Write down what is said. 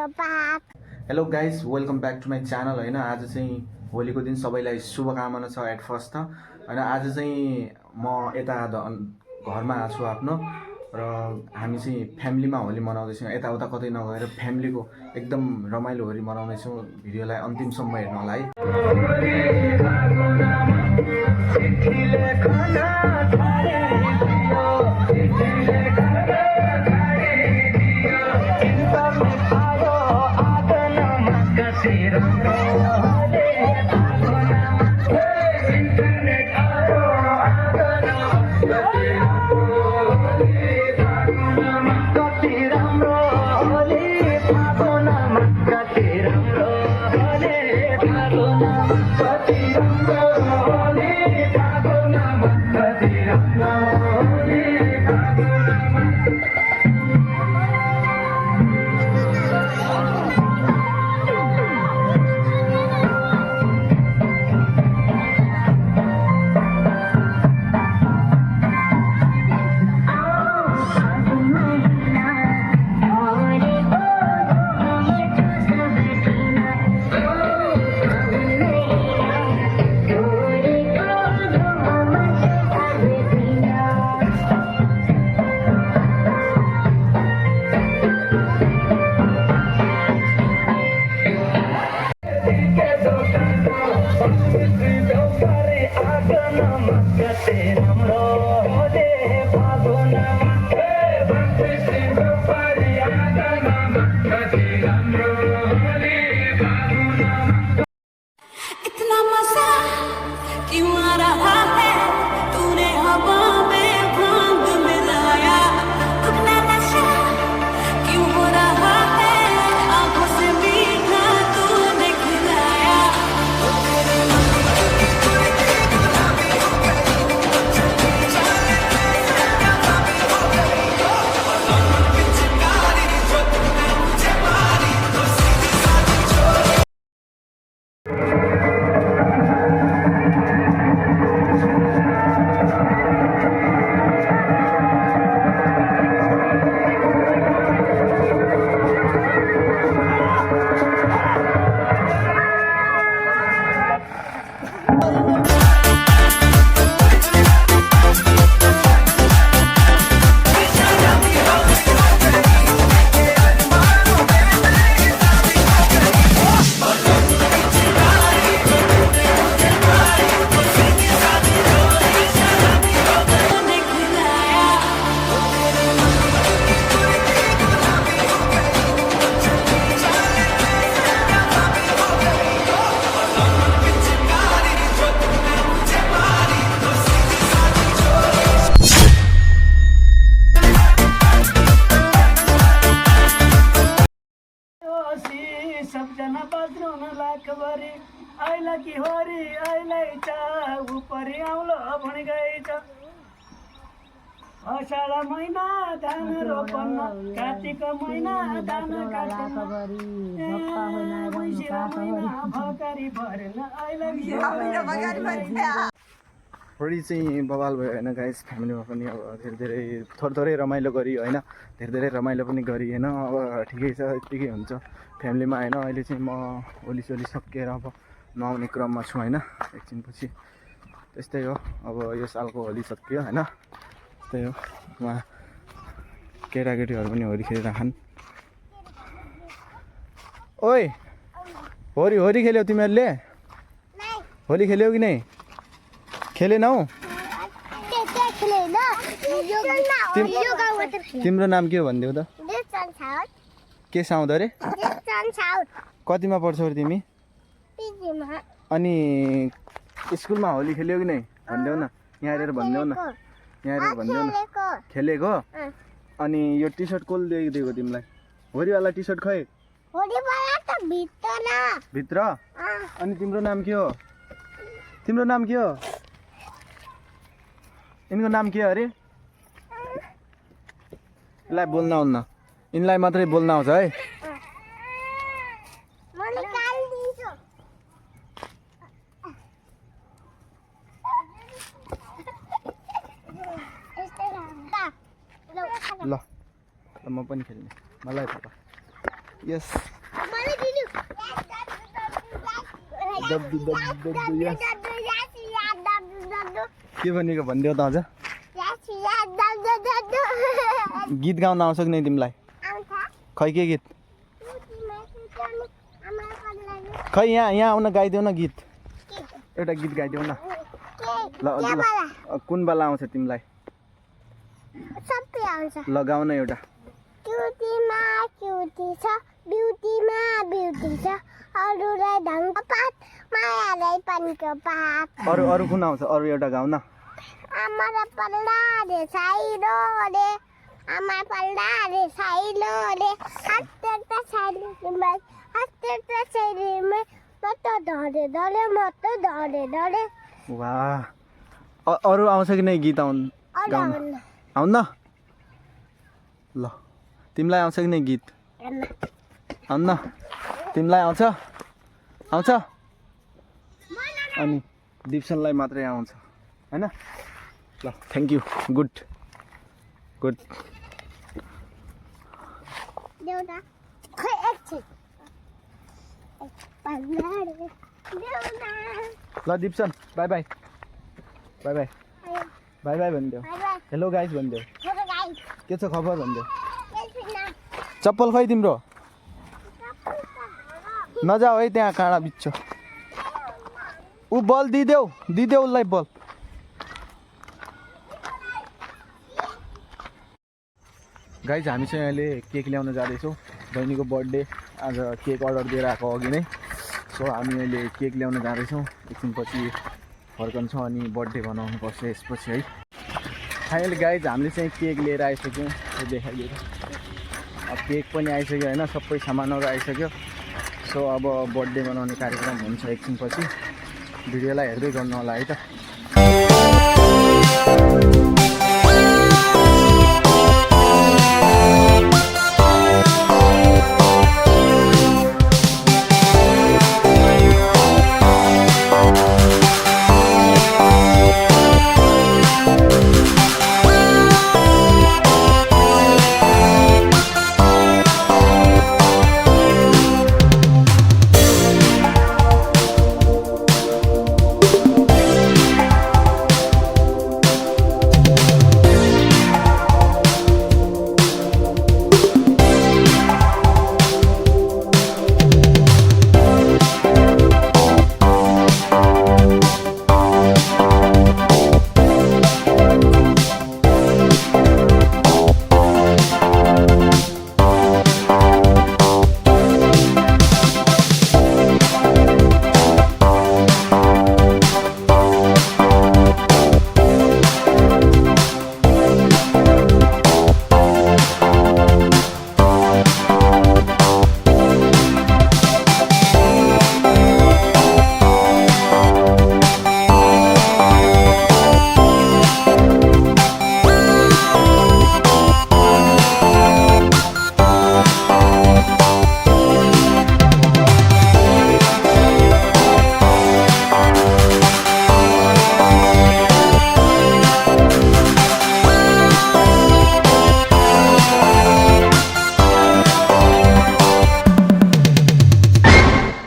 Hello guys welcome back to my channel होइन। आज चाहिँ होलीको दिन सबैलाई शुभकामना छ एट फर्स्ट त होइन। आज चाहिँ म यता घरमा आएको छु आफ्नो र हामी चाहिँ फ्यामिलीमा होली मनाउँदैछौँ। यताउता कतै नगएर फ्यामिलीको एकदम रमाइलो होली मनाउँदैछौँ। भिडियोलाई अन्तिमसम्म हेर्नु होला है। सबजना बज्रुन लाखभरि आइला कि होरी आइलाई छ उपरि आउलो भनि गई छ। अषाढ महिना धान रोपन कार्तिक महिना धान काटन भकारी भरेन आइला होली चाहिँ बवाल भयो होइन गाइस। फ्यामिलीमा पनि अब धेरै थोरै रमाइलो गरी होइन, धेरै रमाइलो पनि गरी होइन। अब ठिकै छ, यत्तिकै हुन्छ फ्यामिलीमा होइन। अहिले चाहिँ म होली सोली सकिएर अब नुहाउने क्रममा छु होइन। एकछिनपछि त्यस्तै हो, अब यो सालको होली सकियो होइन। त्यस्तै हो, उहाँ केटाकेटीहरू पनि होली खेलिरहन्। ओइ होली खेल्यौ तिमीहरूले? होली खेल्यौ कि नै? खेलेनौ? तिम्रो नाम के हो भनिदेऊ त? के साउद अरे? कतिमा पढ्छौ तिमी? अनि स्कुलमा होली खेल्यौ कि नै भनिदेऊ न। यहाँ आएर भनिदेऊ न, यहाँ आएर भनिदेऊ न। खेलेको? अनि यो टी सर्ट कसले दिएको तिमीलाई? होलीवाला टी सर्ट खै? भित्र? अनि तिम्रो नाम के हो? तिम्रो नाम के हो? यिनको नाम के अरे? यसलाई बोल्न आउन्न, यिनलाई मात्रै बोल्न आउँछ है। ल म पनि खेल्ने, मलाई थाहा। यस दब्दु दब्दु दब्दु यस के भनेको भनिदेऊ त अझ गीत गाउन आउँछ कि नै तिमीलाई खै के गीत खै यहाँ आउन गाइदेऊ न गीत एउटा गीत गाइदेऊ न ल कुन बेला आउँछ तिमीलाई सबै आउँछ ल गाउन एउटा क्युटीमा क्युटी छ ब्युटीमा ब्युटी छ अरूलाई ढङ्ग पात मायालाई पानीको पात अरू अरू कुन आउँछ अरू एउटा गाउन आमा पल्ला रे साइलो रे आमा पल्ला रे साइलो रे हत्तेका साइलो हत्तेका साइलो म त धरे धरे म त धरे धरे वाह अरू आउँछ कि नै गीत गाउन आउन ल तिमीलाई आउँछ कि नै गीत आउन तिमीलाई आउँछ आउँछ अनि दिप्सनलाई मात्रै आउँछ हैन ल थ्याङ्क यू गुड गुड देउता खै एकछिन पल्ला रे देउता ल Dipsan by by by by by by भनिदेऊ बाइ बाइ हेलो गाइस भनिदेऊ हेलो गाइस के छ खबर भनिदेऊ एकछिन चप्पल खै तिम्रो नजाऊ है त्यहाँ काँडा बिच्छ ऊ बल दिदेऊ उसलाई बल गाइज हामी चाहिँ अहिले केक ल्याउन जाँदैछौँ बहिनीको बर्थडे आज केक अर्डर दिएर आएको अघि नै सो हामी अहिले केक ल्याउन जाँदैछौँ एकछिनपछि फर्कन्छौँ अनि बर्थडे बनाउनु पर्छ यसपछि है फाइनली गाइज हामीले चाहिँ केक लिएर आइसक्यौँ यो देखाइदिएर अब केक पनि आइसक्यो होइन सबै सामानहरू आइसक्यो सो अब बर्थडे बनाउने कार्यक्रम हुन्छ एकछिनपछि भिडियोलाई हेर्दै गर्नु होला है त